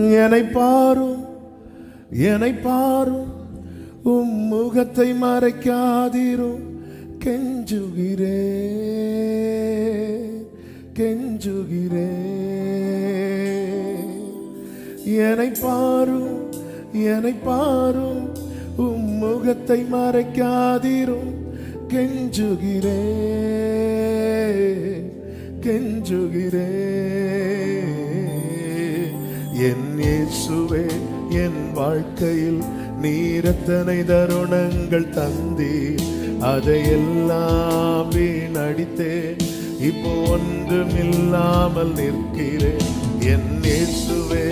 என்னை பாரும், என்னை பாரும், உம் முகத்தை மறைக்காதீரும். கெஞ்சுகிறே கெஞ்சுகிறே. என்னை பாரும், என்னை பாரும், உம் முகத்தை மறைக்காதீரும். கெஞ்சுகிறே கெஞ்சுகிறே. என் இயேசுவே, என் வாழ்க்கையில் நீர் எத்தனை தருணங்கள் தந்தீர், அதையெல்லாம் வீணடித்தேன். இப்போ ஒன்றுமில்லாமல் நிற்கிறேன். என் இயேசுவே,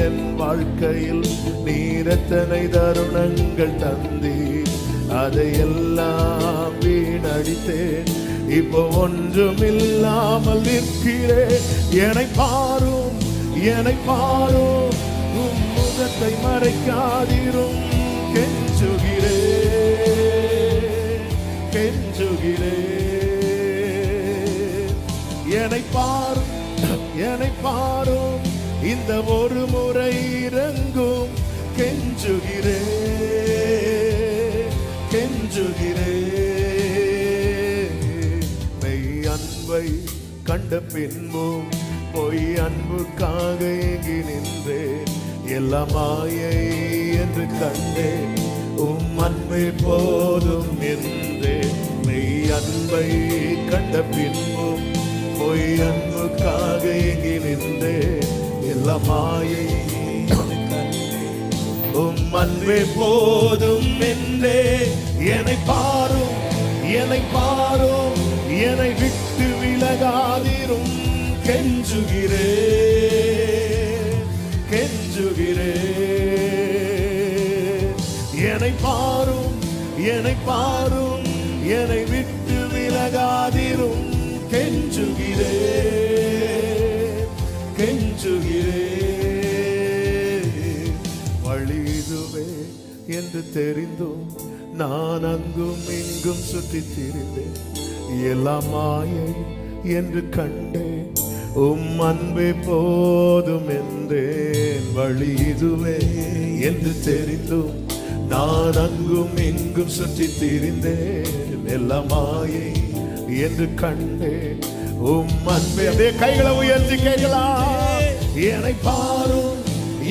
என் வாழ்க்கையில் நீர் எத்தனை தருணங்கள் தந்தீர், அதையெல்லாம் வீணடித்தேன். இப்போ ஒன்றுமில்லாமல் நிற்கிறேன். என்னை பாரும், என்னை பாரும், உம் முகத்தை மறைக்காதீரும். கெஞ்சுகிறே கெஞ்சுகிறே. என்னை பாரும், என்னை பாரும், இந்த ஒரு முறை இறங்கும். கெஞ்சுகிறே கெஞ்சுகிறே. மெய் அன்பை கண்ட பின்பும் பொய் அன்புக்காக ஏங்கி நின்றேன். எல்லாம் மாயை என்று கண்டேன், உம் அன்பே போதும் என்றேன். மெய் அன்பை கண்ட பின்பும் பொய் அன்புக்காக ஏங்கி நின்றேன். எல்லாம் மாயை உம் அன்பே போதும் என்றே. என்னை பாரும், என்னை பாரும், என்னை விட்டு விலகாதிரும். கெஞ்சுகிறே கெஞ்சுகிறே. என்னை பாரும், என்னை பாரும், என்னை விட்டு விலகாதிரும். கெஞ்சுகிறே கெஞ்சுகிறே. வழி இதுவே என்று தெரிந்தும் நான் அங்கும் இங்கும் சுற்றி திரிந்தேன். எல்லாம் மாயை என்று கண்டேன், உம் அன்பே போதும் என்றேன். வழி இதுவே என்று தெரிந்தும் நான் அங்கும் இங்கும் சுற்றி திரிந்தேன். எல்லாம் மாயை என்று கண்டேன், உம் அன்பே. அப்படியே கைகளை உயர்த்தி கேட்கலாம். என்னை பாரும்,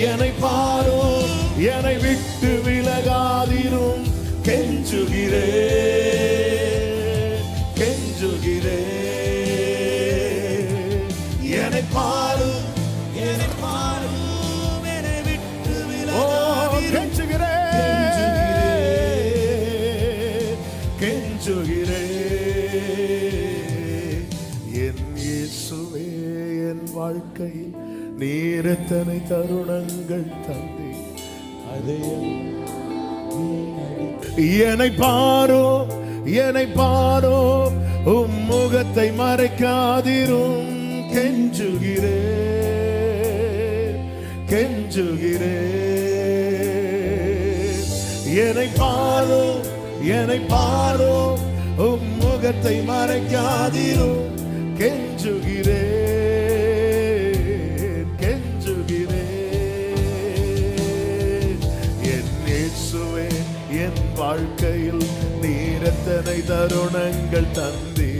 என்னை பாரும், என்னை விட்டு விலகாதிரும். கெஞ்சுகிறே கெஞ்சுகிறே. என்னை பாரும், என்னை பாரும், என்னை விட்டு விலகாதிரும். கெஞ்சுகிறே கெஞ்சுகிறே. என் இயேசுவே, என் வாழ்க்கையில் நீர் எத்தனை தருணங்கள் தந்தி, அதை என்னை பாரோ என்னை பாரோ, உம் முகத்தை மறைக்காதிரும். கெஞ்சுகிறே கெஞ்சுகிறே. என்னை பாரோ என்னை பாரோ, உம் முகத்தை மறைக்காதிரும். கெஞ்சுகிறே கெஞ்சுகிறே. என் இயேசுவே, என் வாழ்க்கையில் நீர் எத்தனை தருணங்கள் தந்தி,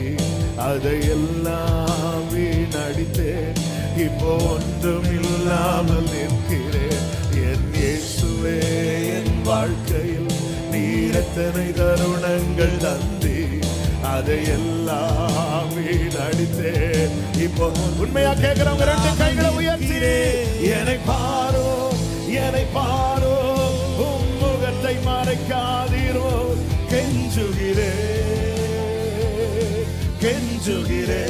அதையெல்லாம் வீணடித்தேன். இப்போ ஒன்றும் இல்லாமல் நிற்கிறேன். என் இயேசுவே, என் வாழ்க்கையில் நீர் எத்தனை தருணங்கள் தந்தி, அதையெல்லாம் வீணடித்தேன். இப்போ உண்மையா கேட்கிறவங்க ரெண்டு கைகளை உயர்த்தினே. என்னை பாரோ என்னை பாரோ, உம் முகத்தை மறைக்காதீரோ. கெஞ்சுகிறே கெஞ்சுகிறே.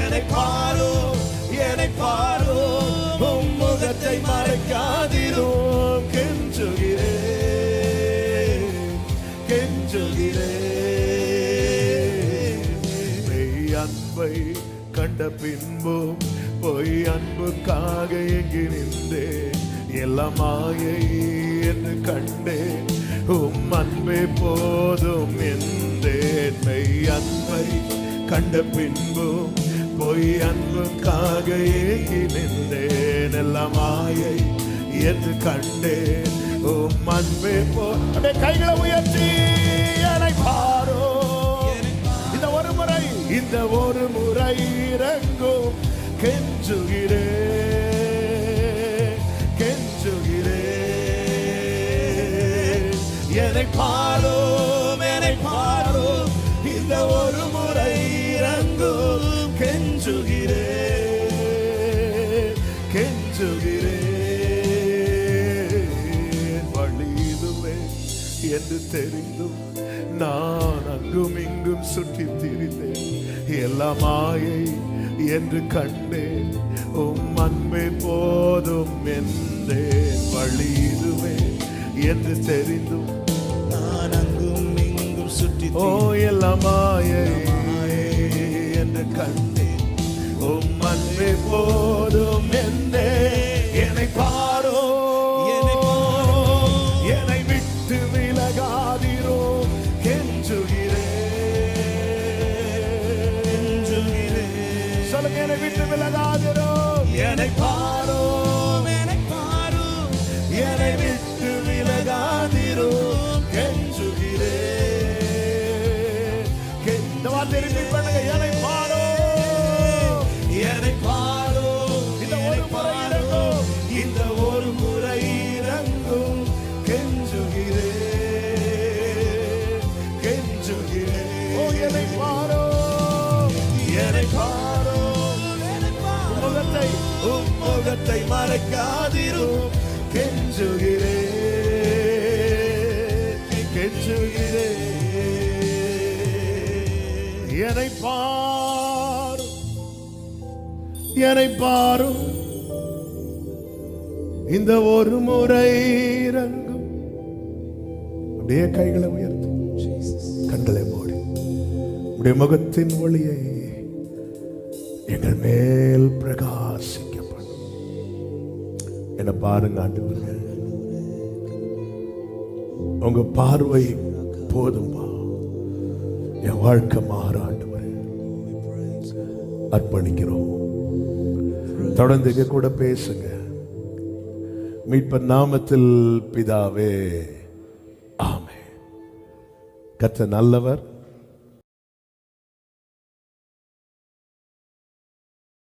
என்னை பாரோ என்னை பாரோ, உம் முகத்தை மறைக்காதீரோ. கெஞ்சுகிறே கெஞ்சுகிறே. மெய் அன்பை கண்ட பின்பும் பொய் அன்புக்காக எங்கி நின்றேன். எல்லாம் மாயை என்று கண்டேன், உம் அன்பே போதும் என்றேன். மெய் அன்பை கண்ட பின்பும் பொய் அன்புக்காக ஏங்கி நின்றேன். எல்லாம் மாயை என்று கண்டேன். உம் அன்பே அப்படியே கைகளை உயர்த்தி என்னை பாரோ. இந்த ஒரு முறை இறங்கும் கெஞ்சுகிறேன் கெஞ்சுகிறேன். என்னை பாரும் இந்த ஒரு முறை இறங்கும் கெஞ்சுகிறேன் கெஞ்சுகிறேன். வழி இதுவே என்று தெரிந்தும் நான் அங்கும் இங்கும் சுற்றி திரிந்தேன். எல்லாம் மாயை என்று கண்டேன். உம் அன்பே போதும் என்றேன். வழி இதுவே என்று தெரிந்தும் நான் அங்கும் இங்கும் சுற்றி எல்லாம் மாயை என்று கண்டேன். உம் அன்பே போதும் என்றேன். என்னை பாரோ என்னை விட்டு விலகாதிரோ கெஞ்சுகிறேன். சொல்லுங்க, என்னை விட்டு விலகாதிரோ. என்னை பாரோ என்னை விட்டு விலகாதிரோ கெஞ்சுகிறேன். திரும்பி பண்ணுங்க. என்னை பாரோ என்னை பாரோ. இந்த ஒரு முறை இறங்கும் இந்த ஒரு முறை இறங்கும் கெஞ்சுகிறேன் கெஞ்சுகிறேன். என்னை பாரோ என்னை பாரோ. முகத்தை மறைக்காதிரும் கெஞ்சுகிறேன் கெஞ்சுகிறேன். என்னை பாரும் இந்த ஒரு முறை இறங்கும். அப்படியே கைகளை உயர்த்து, கண்களை மூடி உடைய முகத்தின் ஒளியை எங்கள் மேல் பிரகாசிக்கப்படும். என்ன பாருங்க ஆண்டவரே, உங்க பார்வை போதும்பா. என் வாழ்க்கை மாற ஆண்டவரே அர்ப்பணிக்கிறோம். தொடர்ந்து இங்க கூட பேசுங்க. மீட்பர் நாமத்தில் பிதாவே, ஆமென். கர்த்தர் நல்லவர்.